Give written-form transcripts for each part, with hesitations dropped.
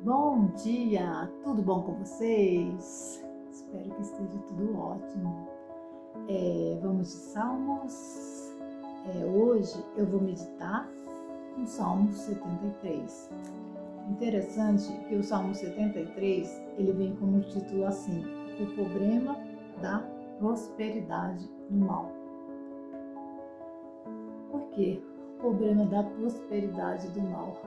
Bom dia, tudo bom com vocês? Espero que esteja tudo ótimo. Vamos de Salmos. Hoje eu vou meditar no Salmo 73. Interessante que o Salmo 73 ele vem como título assim: o problema da prosperidade do mal. Por quê? O problema da prosperidade do mal.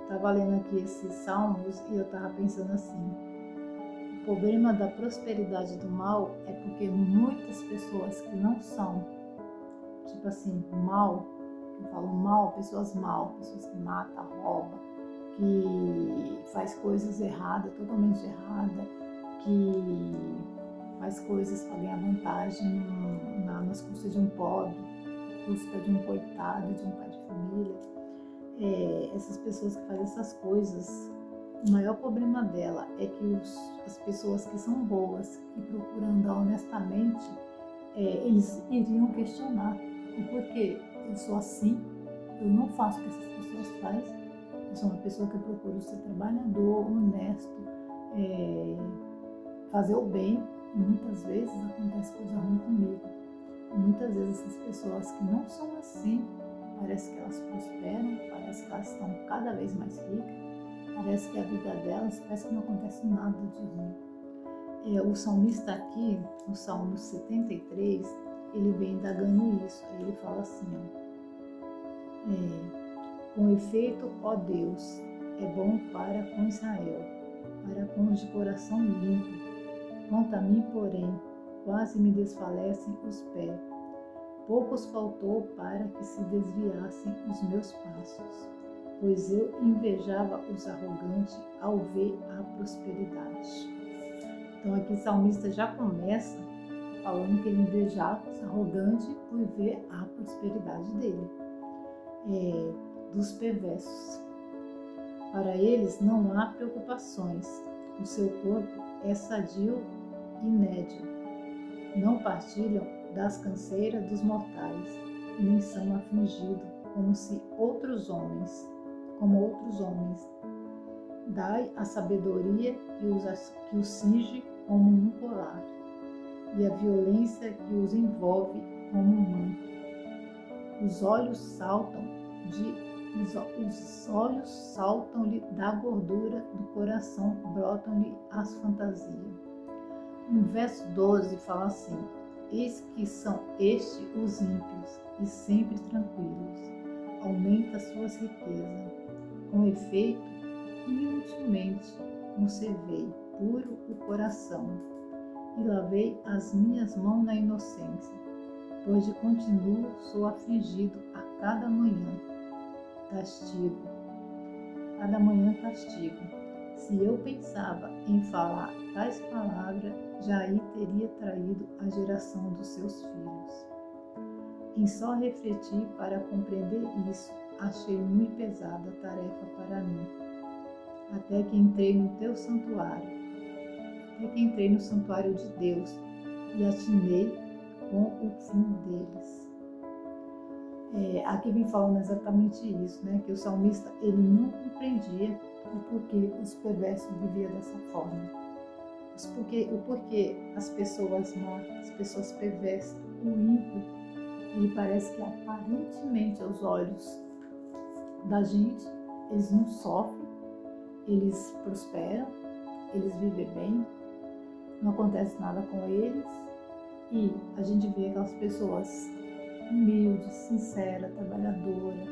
Estava lendo aqui esses salmos e eu estava pensando assim: o problema da prosperidade do mal é porque muitas pessoas que não são, tipo assim, mal, eu falo mal, pessoas que matam, roubam, que faz coisas erradas, totalmente erradas, que faz coisas para ganhar vantagem nas custas de um pobre, custa de um coitado, de um pai de família. Essas pessoas que fazem essas coisas, o maior problema dela é que as pessoas que são boas e procuram andar honestamente, eles iriam questionar o porquê eu sou assim, eu não faço o que essas pessoas fazem, eu sou uma pessoa que procura ser trabalhador, honesto, fazer o bem, e muitas vezes acontece coisa ruim comigo. E muitas vezes essas pessoas que não são assim, parece que elas prosperam, parece que elas estão cada vez mais ricas, parece que a vida delas, parece que não acontece nada de ruim. O salmista aqui, no Salmo 73, ele vem indagando isso. Ele fala assim, com efeito, ó Deus, é bom para com Israel, para com os de coração limpo. Quanto a mim, porém, quase me desfalecem os pés. Poucos faltou para que se desviassem os meus passos, pois eu invejava os arrogantes ao ver a prosperidade. Então aqui o salmista já começa falando que ele invejava os arrogantes por ver a prosperidade dele, dos perversos. Para eles não há preocupações, o seu corpo é sadio e nédio, não partilham das canseiras dos mortais, nem são afligidos como outros homens. Dai a sabedoria que os cinge como um colar, e a violência que os envolve como um manto. Os olhos saltam-lhe da gordura do coração, brotam-lhe as fantasias. No verso 12 fala assim: eis que são estes os ímpios, e sempre tranquilos, aumenta suas riquezas. Com efeito, inutilmente conservei puro o coração, e lavei as minhas mãos na inocência, pois de continuo sou afligido a cada manhã castigo. Se eu pensava em falar tais palavras, já aí teria traído a geração dos seus filhos. Em só refletir para compreender isso, achei muito pesada a tarefa para mim, até que entrei no santuário de Deus e atinei com o fim deles. Aqui vem falando exatamente isso, né? Que o salmista ele não compreendia o porquê os perversos viviam dessa forma. O porquê as pessoas más, as pessoas perversas, o ímpio, ele parece que aparentemente aos olhos da gente, eles não sofrem, eles prosperam, eles vivem bem, não acontece nada com eles, e a gente vê aquelas pessoas humildes, sinceras, trabalhadoras,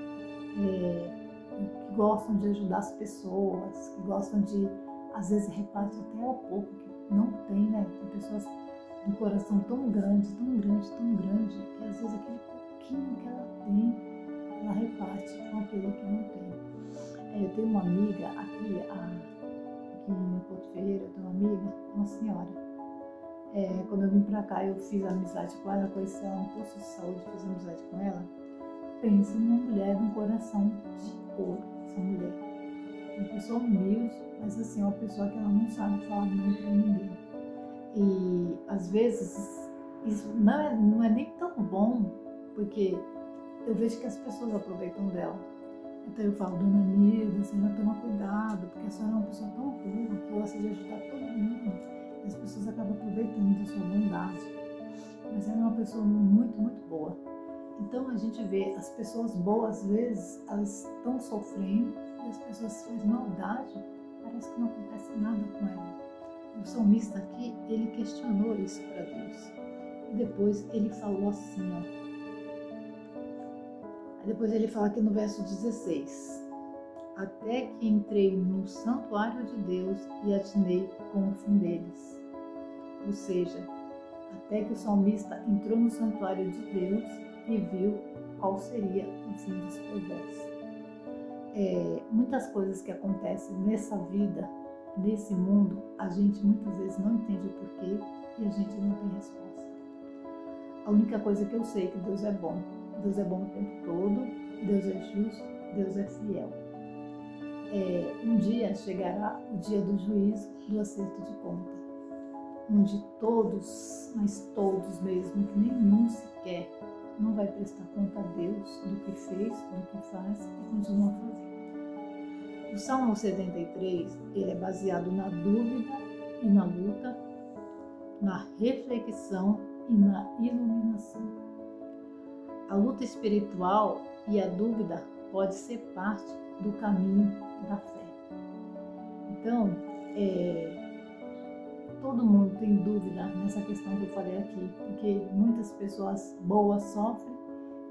que gostam de ajudar as pessoas, que gostam de, às vezes, repartir até ao pouco que não tem, né? Tem pessoas de um coração tão grande, que às vezes aquele pouquinho que ela tem, ela reparte com aquele que não tem. Eu tenho uma amiga aqui em Porto Ferreira, eu tenho uma amiga, uma senhora. Quando eu vim pra cá, eu fiz amizade com ela, conheci ela no posto de saúde, fiz amizade com ela. Pensa numa mulher de um coração de ouro, essa mulher. Uma pessoa humilde, mas assim, uma pessoa que ela não sabe falar não pra ninguém. E às vezes isso não é nem tão bom, porque eu vejo que as pessoas aproveitam dela. Então eu falo, dona Nilda, a senhora toma cuidado, porque a senhora é uma pessoa tão boa, que gosta de ajudar todo mundo. E as pessoas acabam aproveitando da sua bondade. Mas ela é uma pessoa muito, muito boa. Então a gente vê as pessoas boas, às vezes, elas estão sofrendo, e as pessoas que fazem maldade, parece que não acontece nada com ela. O salmista aqui, ele questionou isso para Deus. E depois ele falou assim, ó. Aí depois ele fala aqui no verso 16. Até que entrei no santuário de Deus e atinei com o fim deles. Ou seja, até que o salmista entrou no santuário de Deus e viu qual seria o fim dos perversos. Muitas coisas que acontecem nessa vida, nesse mundo, a gente muitas vezes não entende o porquê e a gente não tem resposta. A única coisa que eu sei é que Deus é bom. Deus é bom o tempo todo, Deus é justo, Deus é fiel. Um dia chegará o dia do juízo, do acerto de conta, onde todos, mas todos mesmo, que nenhum sequer, não vai prestar conta a Deus do que fez, do que faz e continua fazendo. O Salmo 73, ele é baseado na dúvida e na luta, na reflexão e na iluminação. A luta espiritual e a dúvida pode ser parte do caminho da fé. Então, todo mundo tem dúvida nessa questão que eu falei aqui, porque muitas pessoas boas sofrem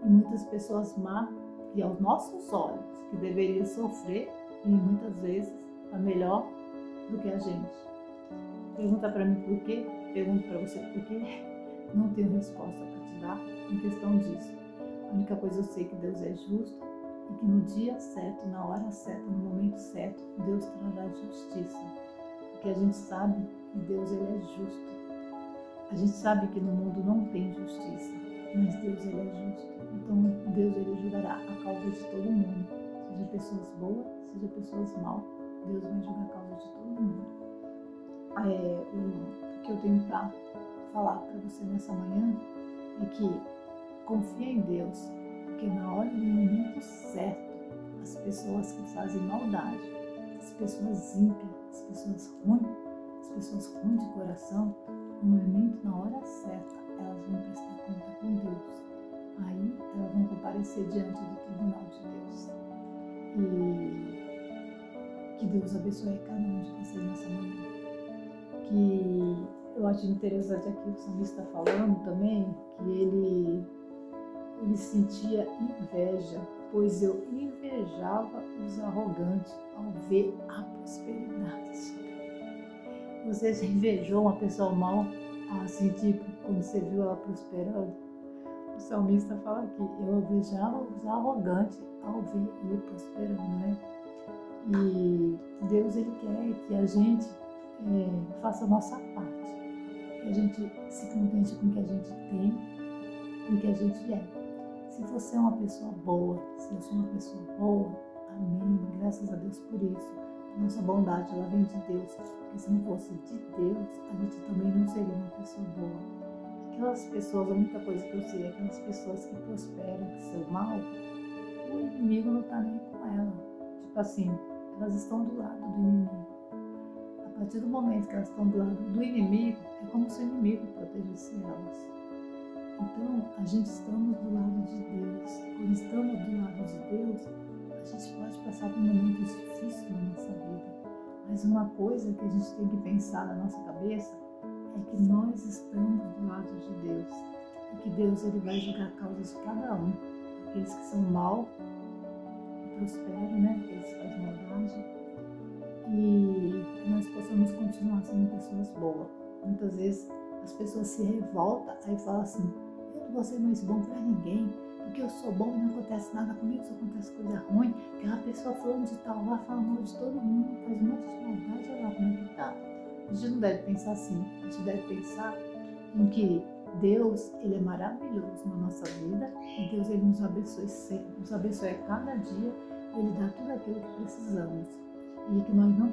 e muitas pessoas más, que aos nossos olhos, que deveriam sofrer e muitas vezes está melhor do que a gente. Pergunta para mim por quê? Pergunto para você por quê? Não tenho resposta para te dar em questão disso. A única coisa eu sei que Deus é justo e que no dia certo, na hora certa, no momento certo, Deus trará justiça. Porque a gente sabe que Deus ele é justo. A gente sabe que no mundo não tem justiça, mas Deus ele é justo. Então Deus ele julgará a causa de todo mundo, seja pessoas boas, seja pessoas mal. Deus vai julgar a causa de todo mundo. O que eu tenho para falar para você nessa manhã é que confia em Deus, porque na hora e no momento certo, as pessoas que fazem maldade, as pessoas ímpias, as pessoas ruins de coração, no momento, na hora certa, elas vão prestar conta com Deus. Aí elas vão comparecer diante do tribunal de Deus. E que Deus abençoe cada um de vocês nessa manhã. Que eu acho interessante aqui o salmista falando também, que ele sentia inveja, pois eu invejava os arrogantes ao ver a prosperidade. Você já invejou uma pessoa mal, assim, tipo, quando você viu ela prosperando? O salmista fala aqui, eu invejava os arrogantes ao ver ele prosperando, né? E Deus, ele quer que a gente faça a nossa parte, que a gente se contente com o que a gente tem, com o que a gente é. Se você é uma pessoa boa, se eu sou uma pessoa boa, amém, graças a Deus por isso. A nossa bondade, ela vem de Deus, porque se não fosse de Deus, a gente também não seria uma pessoa boa. Aquelas pessoas, a única coisa que eu sei é aquelas pessoas que prosperam, que são mal, o inimigo não está nem com ela. Tipo assim, elas estão do lado do inimigo. A partir do momento que elas estão do lado do inimigo, é como se o inimigo protegesse elas. Então, a gente estamos do lado de Deus. Quando estamos do lado de Deus, a gente pode passar por momentos difíceis na nossa vida. Mas uma coisa que a gente tem que pensar na nossa cabeça é que nós estamos do lado de Deus. E que Deus ele vai julgar a causa de cada um. Aqueles que são mal, que prosperam, né? Aqueles que fazem maldade. E que nós possamos continuar sendo pessoas boas. Muitas vezes as pessoas se revoltam e falam assim, eu não vou ser mais bom para ninguém, porque eu sou bom e não acontece nada comigo, só acontece coisa ruim. Aquela pessoa falando de tal lá, fala mal de todo mundo, faz um monte de maldade, olha lá como é que tá. A gente não deve pensar assim, a gente deve pensar em que Deus, ele é maravilhoso na nossa vida e Deus, ele nos abençoe sempre, nos abençoe a cada dia, ele dá tudo aquilo que precisamos. E que nós não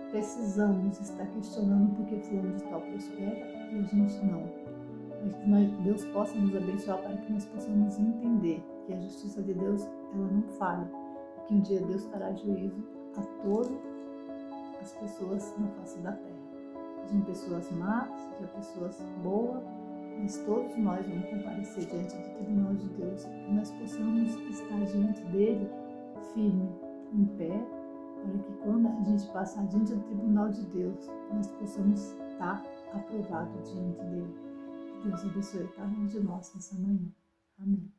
precisamos estar questionando porque fulano de tal prospera e a gente não. Mas que Deus possa nos abençoar para que nós possamos entender que a justiça de Deus, ela não falha. que um dia Deus trará juízo a todas as pessoas na face da terra. Sejam pessoas más, sejam pessoas boas, mas todos nós vamos comparecer diante do tribunal de Deus, que nós possamos estar diante dele firme, em pé, para que quando a gente passar diante do tribunal de Deus, nós possamos estar aprovados diante dele. Que Deus abençoe cada um de nós nessa manhã. Amém.